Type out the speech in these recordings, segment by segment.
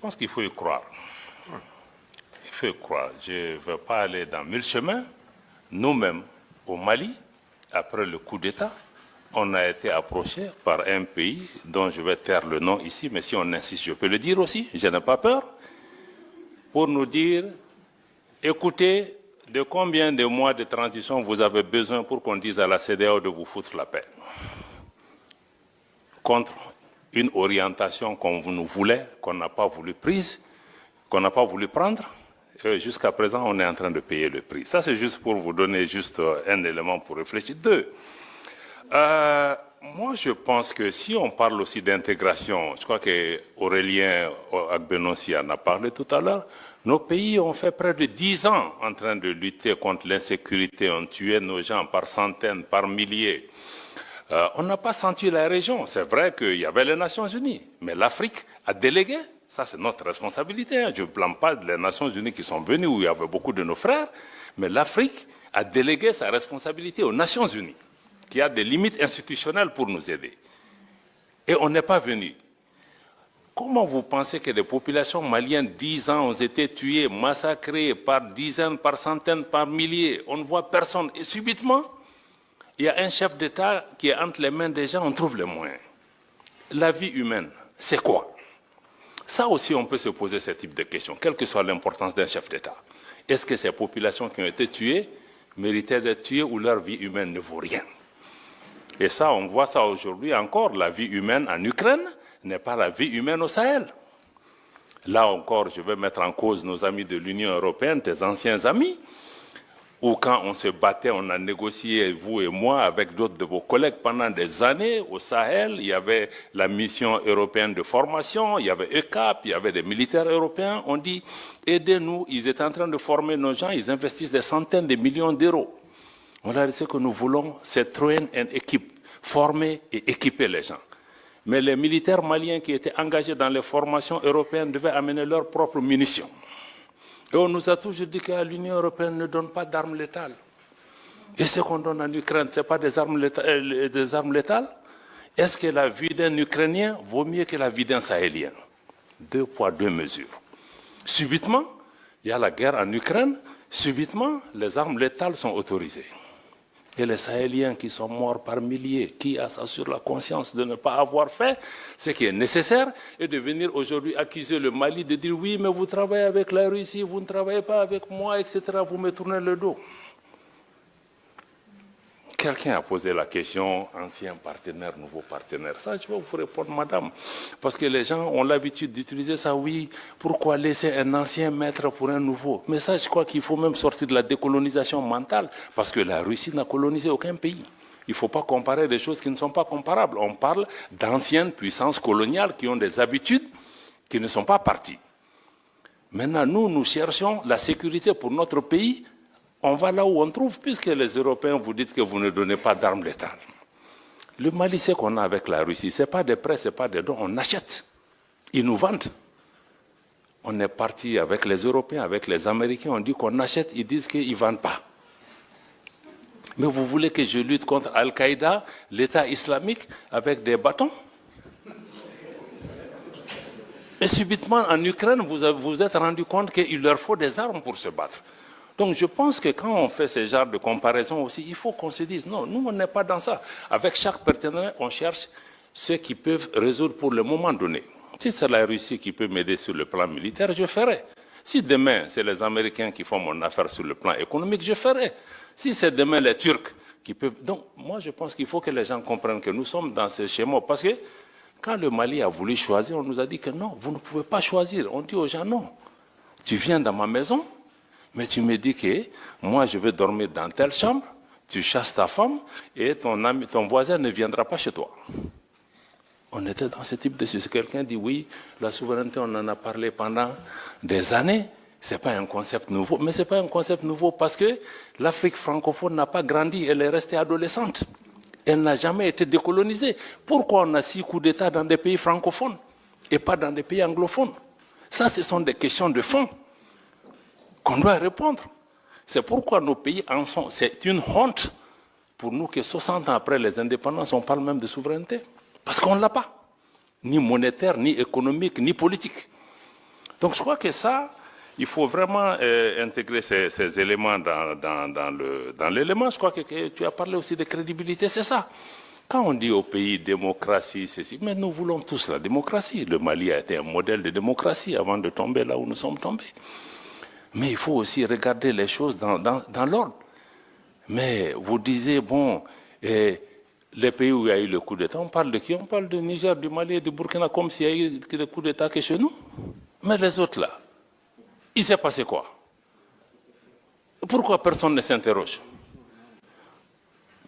pense qu'il faut y croire. Il faut y croire. Je ne veux pas aller dans mille chemins. Nous-mêmes, au Mali, après le coup d'État, on a été approché par un pays dont je vais taire le nom ici, mais si on insiste, je peux le dire aussi, je n'ai pas peur, pour nous dire, écoutez, de combien de mois de transition vous avez besoin pour qu'on dise à la CEDEAO de vous foutre la paix? Contre une orientation qu'on nous voulait, qu'on n'a pas voulu prise, qu'on n'a pas voulu prendre. Jusqu'à présent, on est en train de payer le prix. Ça, c'est juste pour vous donner juste un élément pour réfléchir. Deux, moi, je pense que si on parle aussi d'intégration, je crois qu'Aurélien Agbenossi en a parlé tout à l'heure, nos pays ont fait près de 10 ans en train de lutter contre l'insécurité, ont tué nos gens par centaines, par milliers. On n'a pas senti la région. C'est vrai qu'il y avait les Nations Unies, mais l'Afrique a délégué. Ça, c'est notre responsabilité. Je ne blâme pas les Nations Unies qui sont venues, où il y avait beaucoup de nos frères, mais l'Afrique a délégué sa responsabilité aux Nations Unies, qui a des limites institutionnelles pour nous aider. Et on n'est pas venu. Comment vous pensez que les populations maliennes, 10 ans, ont été tuées, massacrées par dizaines, par centaines, par milliers? On ne voit personne. Et subitement, il y a un chef d'État qui est entre les mains des gens, on trouve les moyens. La vie humaine, c'est quoi? Ça aussi, on peut se poser ce type de questions, quelle que soit l'importance d'un chef d'État. Est-ce que ces populations qui ont été tuées méritaient d'être tuées ou leur vie humaine ne vaut rien? Et ça, on voit ça aujourd'hui encore. La vie humaine en Ukraine n'est pas la vie humaine au Sahel. Là encore, je vais mettre en cause nos amis de l'Union européenne, tes anciens amis, où quand on se battait, on a négocié, vous et moi, avec d'autres de vos collègues pendant des années au Sahel. Il y avait la mission européenne de formation, il y avait ECAP, il y avait des militaires européens. On dit, aidez-nous, ils étaient en train de former nos gens, ils investissent des centaines de millions d'euros. On a dit ce que nous voulons, c'est train and équipe, former et équiper les gens. Mais les militaires maliens qui étaient engagés dans les formations européennes devaient amener leurs propres munitions. Et on nous a toujours dit que l'Union européenne ne donne pas d'armes létales. Et ce qu'on donne en Ukraine, ce n'est pas des armes létales? Est-ce que la vie d'un Ukrainien vaut mieux que la vie d'un Sahélien? 2 poids, 2 mesures. Subitement, il y a la guerre en Ukraine, subitement, les armes létales sont autorisées. Et les Sahéliens qui sont morts par milliers, qui a ça sur la conscience de ne pas avoir fait ce qui est nécessaire, et de venir aujourd'hui accuser le Mali de dire oui, mais vous travaillez avec la Russie, vous ne travaillez pas avec moi, etc. Vous me tournez le dos. Quelqu'un a posé la question, ancien partenaire, nouveau partenaire. Ça, je vais vous répondre, madame. Parce que les gens ont l'habitude d'utiliser ça, oui, pourquoi laisser un ancien maître pour un nouveau? Mais ça, je crois qu'il faut même sortir de la décolonisation mentale, parce que la Russie n'a colonisé aucun pays. Il ne faut pas comparer des choses qui ne sont pas comparables. On parle d'anciennes puissances coloniales qui ont des habitudes qui ne sont pas parties. Maintenant, nous cherchons la sécurité pour notre pays. On va là où on trouve, puisque les Européens vous dites que vous ne donnez pas d'armes létales. Le Mali, c'est qu'on a avec la Russie, ce n'est pas des prêts, ce n'est pas des dons, on achète. Ils nous vendent. On est parti avec les Européens, avec les Américains, on dit qu'on achète, ils disent qu'ils ne vendent pas. Mais vous voulez que je lutte contre Al-Qaïda, l'État islamique, avec des bâtons? Et subitement, en Ukraine, vous vous êtes rendu compte qu'il leur faut des armes pour se battre. Donc je pense que quand on fait ce genre de comparaison aussi, il faut qu'on se dise, non, nous on n'est pas dans ça. Avec chaque partenaire, on cherche ceux qui peuvent résoudre pour le moment donné. Si c'est la Russie qui peut m'aider sur le plan militaire, je ferai. Si demain, c'est les Américains qui font mon affaire sur le plan économique, je ferai. Si c'est demain les Turcs qui peuvent... Donc moi je pense qu'il faut que les gens comprennent que nous sommes dans ce schéma. Parce que quand le Mali a voulu choisir, on nous a dit que non, vous ne pouvez pas choisir. On dit aux gens, non, tu viens dans ma maison, mais tu me dis que moi, je vais dormir dans telle chambre, tu chasses ta femme et ton voisin ne viendra pas chez toi. On était dans ce type de situation. Quelqu'un dit oui, la souveraineté, on en a parlé pendant des années. Ce n'est pas un concept nouveau. Mais ce n'est pas un concept nouveau parce que l'Afrique francophone n'a pas grandi, elle est restée adolescente. Elle n'a jamais été décolonisée. Pourquoi on a 6 coups d'État dans des pays francophones et pas dans des pays anglophones? Ça, ce sont des questions de fond qu'on doit répondre. C'est pourquoi nos pays en sont. C'est une honte pour nous que 60 ans après les indépendances, on parle même de souveraineté. Parce qu'on ne l'a pas. Ni monétaire, ni économique, ni politique. Donc je crois que ça, il faut vraiment intégrer ces éléments dans l'élément. Je crois que tu as parlé aussi de crédibilité, c'est ça. Quand on dit au pays démocratie, ceci, mais nous voulons tous la démocratie. Le Mali a été un modèle de démocratie avant de tomber là où nous sommes tombés. Mais il faut aussi regarder les choses dans l'ordre. Mais vous disiez, bon, les pays où il y a eu le coup d'État, on parle de qui? On parle du Niger, du Mali et du Burkina comme s'il y a eu des coups d'État que chez nous. Mais les autres là, il s'est passé quoi? Pourquoi personne ne s'interroge?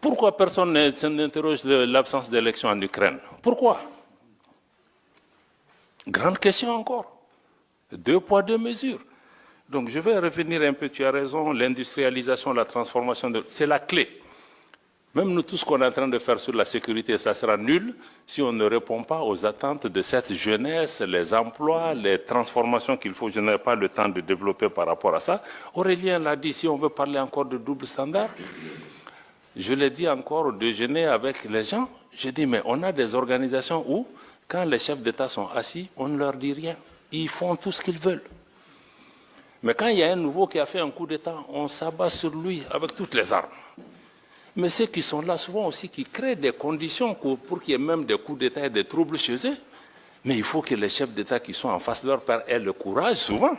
Pourquoi personne n'interroge l'absence d'élections en Ukraine? Pourquoi? Grande question encore. 2 poids, 2 mesures. Donc je vais revenir un peu, tu as raison, l'industrialisation, la transformation, c'est la clé. Même nous, tout ce qu'on est en train de faire sur la sécurité, ça sera nul si on ne répond pas aux attentes de cette jeunesse, les emplois, les transformations qu'il faut. Je n'ai pas le temps de développer par rapport à ça. Aurélien l'a dit, si on veut parler encore de double standard, je l'ai dit encore au déjeuner avec les gens, je dis, mais on a des organisations où, quand les chefs d'État sont assis, on ne leur dit rien. Ils font tout ce qu'ils veulent. Mais quand il y a un nouveau qui a fait un coup d'État, on s'abat sur lui avec toutes les armes. Mais ceux qui sont là souvent aussi, qui créent des conditions pour qu'il y ait même des coups d'État et des troubles chez eux. Mais il faut que les chefs d'État qui sont en face de leur père aient le courage, souvent,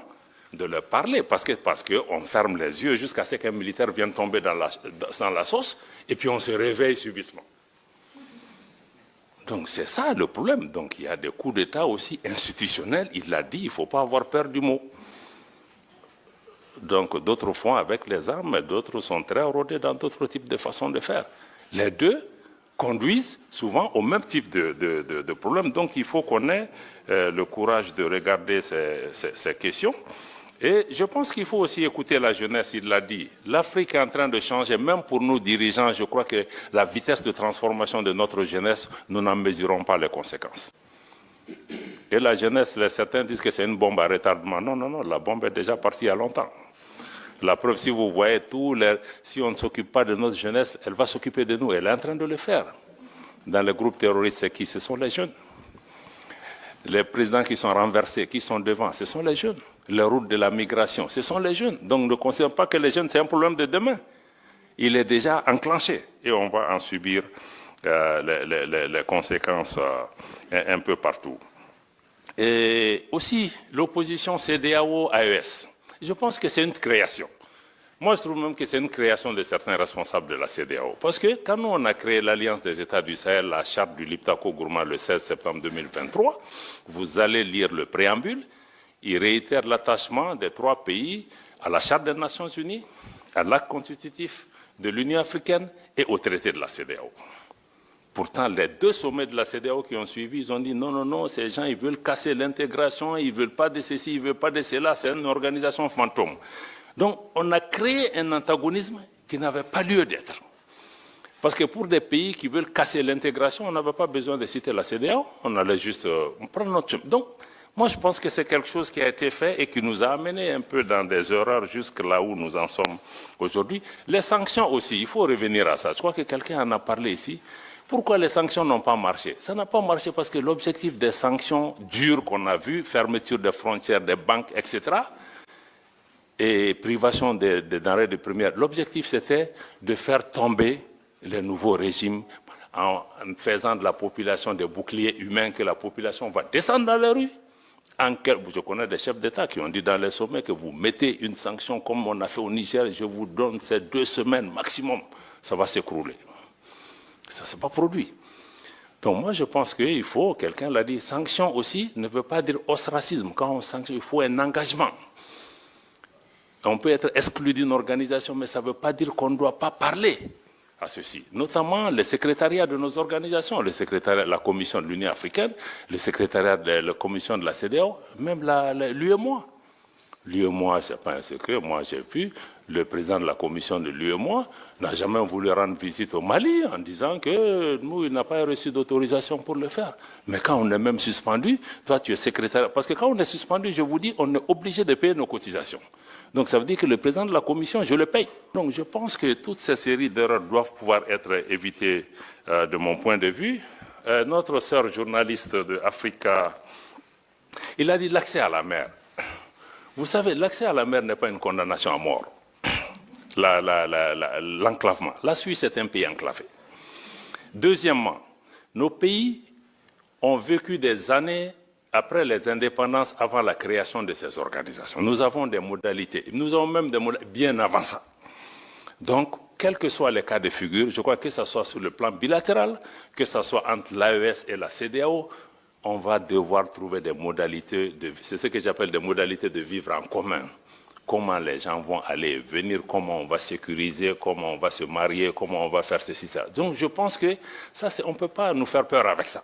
de leur parler. Parce qu'on ferme les yeux jusqu'à ce qu'un militaire vienne tomber dans la sauce, et puis on se réveille subitement. Donc c'est ça le problème. Donc il y a des coups d'État aussi institutionnels. Il l'a dit, il ne faut pas avoir peur du mot. Donc d'autres font avec les armes, mais d'autres sont très rodés dans d'autres types de façons de faire. Les deux conduisent souvent au même type de problème. Donc il faut qu'on ait le courage de regarder ces questions. Et je pense qu'il faut aussi écouter la jeunesse, il l'a dit. L'Afrique est en train de changer, même pour nous dirigeants, je crois que la vitesse de transformation de notre jeunesse, nous n'en mesurons pas les conséquences. Et la jeunesse, certains disent que c'est une bombe à retardement. Non, non, non, la bombe est déjà partie il y a longtemps. La preuve, si vous voyez si on ne s'occupe pas de notre jeunesse, elle va s'occuper de nous. Elle est en train de le faire. Dans les groupes terroristes, c'est qui? Ce sont les jeunes. Les présidents qui sont renversés, qui sont devant, ce sont les jeunes. Les routes de la migration, ce sont les jeunes. Donc ne considérons pas que les jeunes, c'est un problème de demain. Il est déjà enclenché et on va en subir les conséquences un peu partout. Et aussi, l'opposition CEDEAO-AES. Je pense que c'est une création. Moi, je trouve même que c'est une création de certains responsables de la CEDEAO. Parce que quand nous, on a créé l'Alliance des États du Sahel, la charte du Liptako-Gourma le 16 septembre 2023, vous allez lire le préambule, il réitère l'attachement des 3 pays à la charte des Nations Unies, à l'acte constitutif de l'Union africaine et au traité de la CEDEAO. Pourtant, les 2 sommets de la CEDEAO qui ont suivi, ils ont dit non, non, non, ces gens, ils veulent casser l'intégration, ils ne veulent pas de ceci, ils ne veulent pas de cela, c'est une organisation fantôme. Donc, on a créé un antagonisme qui n'avait pas lieu d'être. Parce que pour des pays qui veulent casser l'intégration, on n'avait pas besoin de citer la CEDEAO, on allait juste prendre notre chemin. Donc, moi, je pense que c'est quelque chose qui a été fait et qui nous a amené un peu dans des erreurs jusque là où nous en sommes aujourd'hui. Les sanctions aussi, il faut revenir à ça. Je crois que quelqu'un en a parlé ici. Pourquoi les sanctions n'ont pas marché? Ça n'a pas marché parce que l'objectif des sanctions dures qu'on a vues, fermeture des frontières, des banques, etc., et privation des denrées de première, l'objectif c'était de faire tomber les nouveaux régimes en faisant de la population des boucliers humains, que la population va descendre dans les rues. Je connais des chefs d'État qui ont dit dans les sommets que vous mettez une sanction comme on a fait au Niger, je vous donne ces 2 semaines maximum, ça va s'écrouler. Ça ne s'est pas produit. Donc moi je pense qu'il faut, quelqu'un l'a dit, sanction aussi ne veut pas dire ostracisme. Quand on sanctionne, il faut un engagement. On peut être exclu d'une organisation, mais ça ne veut pas dire qu'on ne doit pas parler à ceci. Notamment les secrétariats de nos organisations, le secrétariat de la Commission de l'Union africaine, le secrétariat de la Commission de la CEDEAO, même l'UEMOA. L'UEMOA, ce n'est pas un secret, moi j'ai vu, le président de la Commission de l'UEMOA n'a jamais voulu rendre visite au Mali en disant que nous, il n'a pas reçu d'autorisation pour le faire. Mais quand on est même suspendu, toi tu es secrétaire, parce que quand on est suspendu, je vous dis, on est obligé de payer nos cotisations. Donc ça veut dire que le président de la commission, je le paye. Donc je pense que toutes ces séries d'erreurs doivent pouvoir être évitées de mon point de vue. Notre sœur journaliste de Africa, il a dit l'accès à la mer. Vous savez, l'accès à la mer n'est pas une condamnation à mort. L'enclavement. La Suisse est un pays enclavé. Deuxièmement, nos pays ont vécu des années après les indépendances, avant la création de ces organisations. Nous avons des modalités. Nous avons même des modalités bien avant ça. Donc, quels que soient les cas de figure, je crois que ce soit sur le plan bilatéral, que ce soit entre l'AES et la CEDEAO, on va devoir trouver des modalités, c'est ce que j'appelle des modalités de vivre en commun. Comment les gens vont aller et venir, comment on va sécuriser, comment on va se marier, comment on va faire ceci, ça. Donc je pense que ça, on ne peut pas nous faire peur avec ça.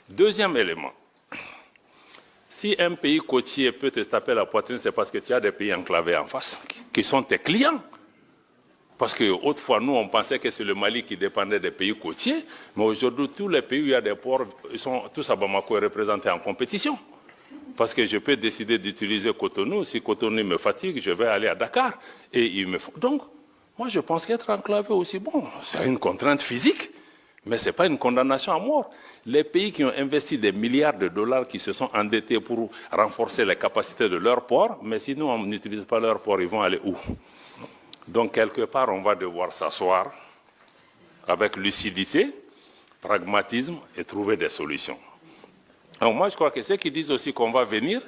Deuxième élément, si un pays côtier peut te taper la poitrine, c'est parce que tu as des pays enclavés en face, qui sont tes clients. Parce qu'autrefois, nous, on pensait que c'est le Mali qui dépendait des pays côtiers, mais aujourd'hui, tous les pays où il y a des ports, ils sont tous à Bamako représentés en compétition. Parce que je peux décider d'utiliser Cotonou. Si Cotonou me fatigue, je vais aller à Dakar. Et il me faut. Donc, moi, je pense qu'être enclavé aussi, bon, c'est une contrainte physique, mais ce n'est pas une condamnation à mort. Les pays qui ont investi des milliards de dollars, qui se sont endettés pour renforcer les capacités de leurs ports, mais si nous, on n'utilise pas leurs ports, ils vont aller où? Donc, quelque part, on va devoir s'asseoir avec lucidité, pragmatisme et trouver des solutions. Alors moi, je crois que ceux qui disent aussi qu'on va venir,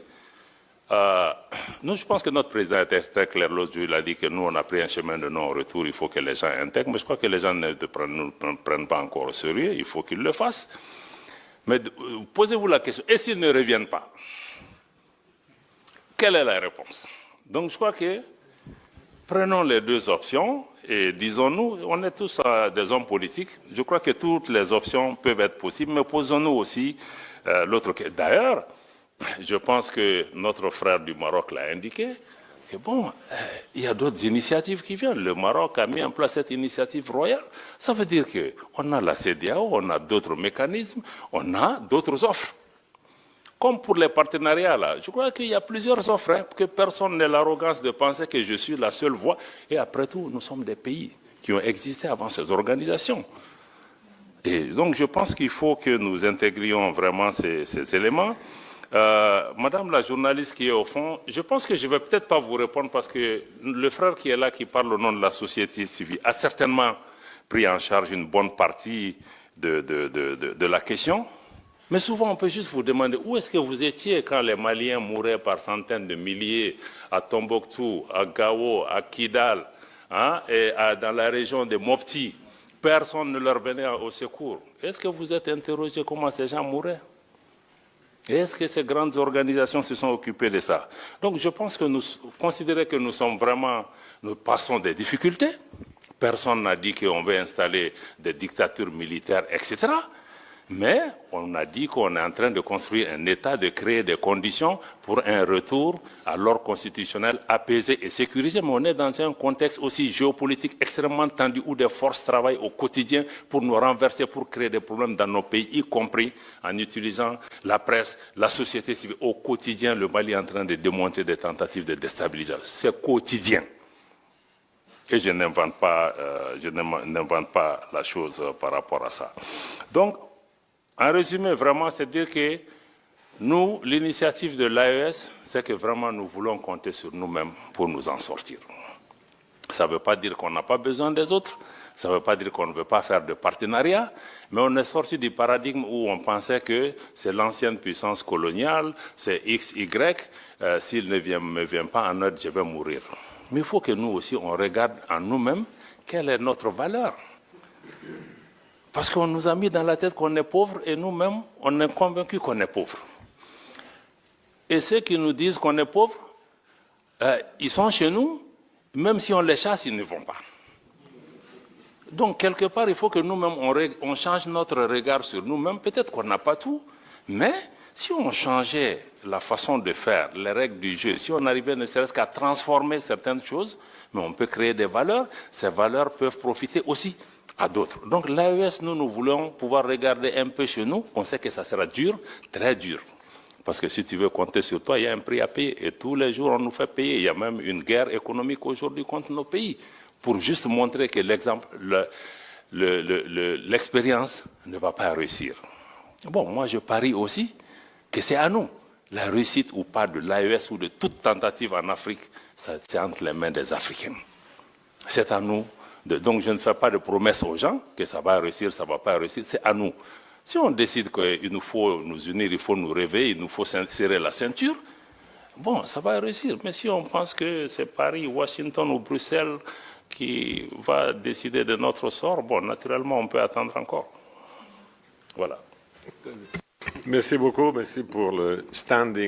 nous, je pense que notre président était très clair l'autre jour, il a dit que nous, on a pris un chemin de non-retour, il faut que les gens intègrent, mais je crois que les gens ne prennent pas encore au sérieux, il faut qu'ils le fassent. Mais posez-vous la question, et s'ils ne reviennent pas? Quelle est la réponse? Donc je crois que prenons les deux options et disons-nous, on est tous des hommes politiques, je crois que toutes les options peuvent être possibles, mais posons-nous aussi l'autre cas. D'ailleurs, je pense que notre frère du Maroc l'a indiqué, que bon, il y a d'autres initiatives qui viennent. Le Maroc a mis en place cette initiative royale. Ça veut dire qu'on a la CEDEAO, on a d'autres mécanismes, on a d'autres offres. Comme pour les partenariats, là, je crois qu'il y a plusieurs offres, hein, que personne n'ait l'arrogance de penser que je suis la seule voix. Et après tout, nous sommes des pays qui ont existé avant ces organisations. Et donc, je pense qu'il faut que nous intégrions vraiment ces éléments. Madame la journaliste qui est au fond, je pense que je ne vais peut-être pas vous répondre parce que le frère qui est là, qui parle au nom de la société civile, a certainement pris en charge une bonne partie de la question. Mais souvent, on peut juste vous demander où est-ce que vous étiez quand les Maliens mouraient par centaines de milliers à Tombouctou, à Gao, à Kidal, hein, et dans la région de Mopti. Personne ne leur venait au secours. Est-ce que vous êtes interrogé comment ces gens mouraient? Est-ce que ces grandes organisations se sont occupées de ça? Donc je pense que nous considérons que nous sommes vraiment, nous passons des difficultés. Personne n'a dit qu'on veut installer des dictatures militaires, etc. Mais on a dit qu'on est en train de construire un État, de créer des conditions pour un retour à l'ordre constitutionnel apaisé et sécurisé. Mais on est dans un contexte aussi géopolitique extrêmement tendu où des forces travaillent au quotidien pour nous renverser, pour créer des problèmes dans nos pays, y compris en utilisant la presse, la société civile. Au quotidien, le Mali est en train de démonter des tentatives de déstabilisation. C'est quotidien. Et je n'invente pas la chose par rapport à ça. Donc, en résumé, vraiment, c'est dire que nous, l'initiative de l'AES, c'est que vraiment nous voulons compter sur nous-mêmes pour nous en sortir. Ça ne veut pas dire qu'on n'a pas besoin des autres, ça ne veut pas dire qu'on ne veut pas faire de partenariat, mais on est sorti du paradigme où on pensait que c'est l'ancienne puissance coloniale, c'est X, Y, s'il ne me vient pas en aide, je vais mourir. Mais il faut que nous aussi, on regarde en nous-mêmes quelle est notre valeur. Parce qu'on nous a mis dans la tête qu'on est pauvre et nous-mêmes, on est convaincus qu'on est pauvre. Et ceux qui nous disent qu'on est pauvre, ils sont chez nous, même si on les chasse, ils ne vont pas. Donc, quelque part, il faut que nous-mêmes, on change notre regard sur nous-mêmes. Peut-être qu'on n'a pas tout, mais si on changeait la façon de faire, les règles du jeu, si on arrivait ne serait-ce qu'à transformer certaines choses, mais on peut créer des valeurs, ces valeurs peuvent profiter aussi à d'autres. Donc l'AES, nous voulons pouvoir regarder un peu chez nous. On sait que ça sera dur, très dur. Parce que si tu veux compter sur toi, il y a un prix à payer. Et tous les jours, on nous fait payer. Il y a même une guerre économique aujourd'hui contre nos pays. Pour juste montrer que l'exemple, l'expérience ne va pas réussir. Bon, moi je parie aussi que c'est à nous. La réussite ou pas de l'AES ou de toute tentative en Afrique, c'est entre les mains des Africains. C'est à nous. Donc je ne fais pas de promesses aux gens que ça va réussir, ça ne va pas réussir, c'est à nous. Si on décide qu'il nous faut nous unir, il faut nous réveiller, il nous faut serrer la ceinture, bon, ça va réussir. Mais si on pense que c'est Paris, Washington ou Bruxelles qui va décider de notre sort, bon, naturellement, on peut attendre encore. Voilà. Merci beaucoup, merci pour le standing.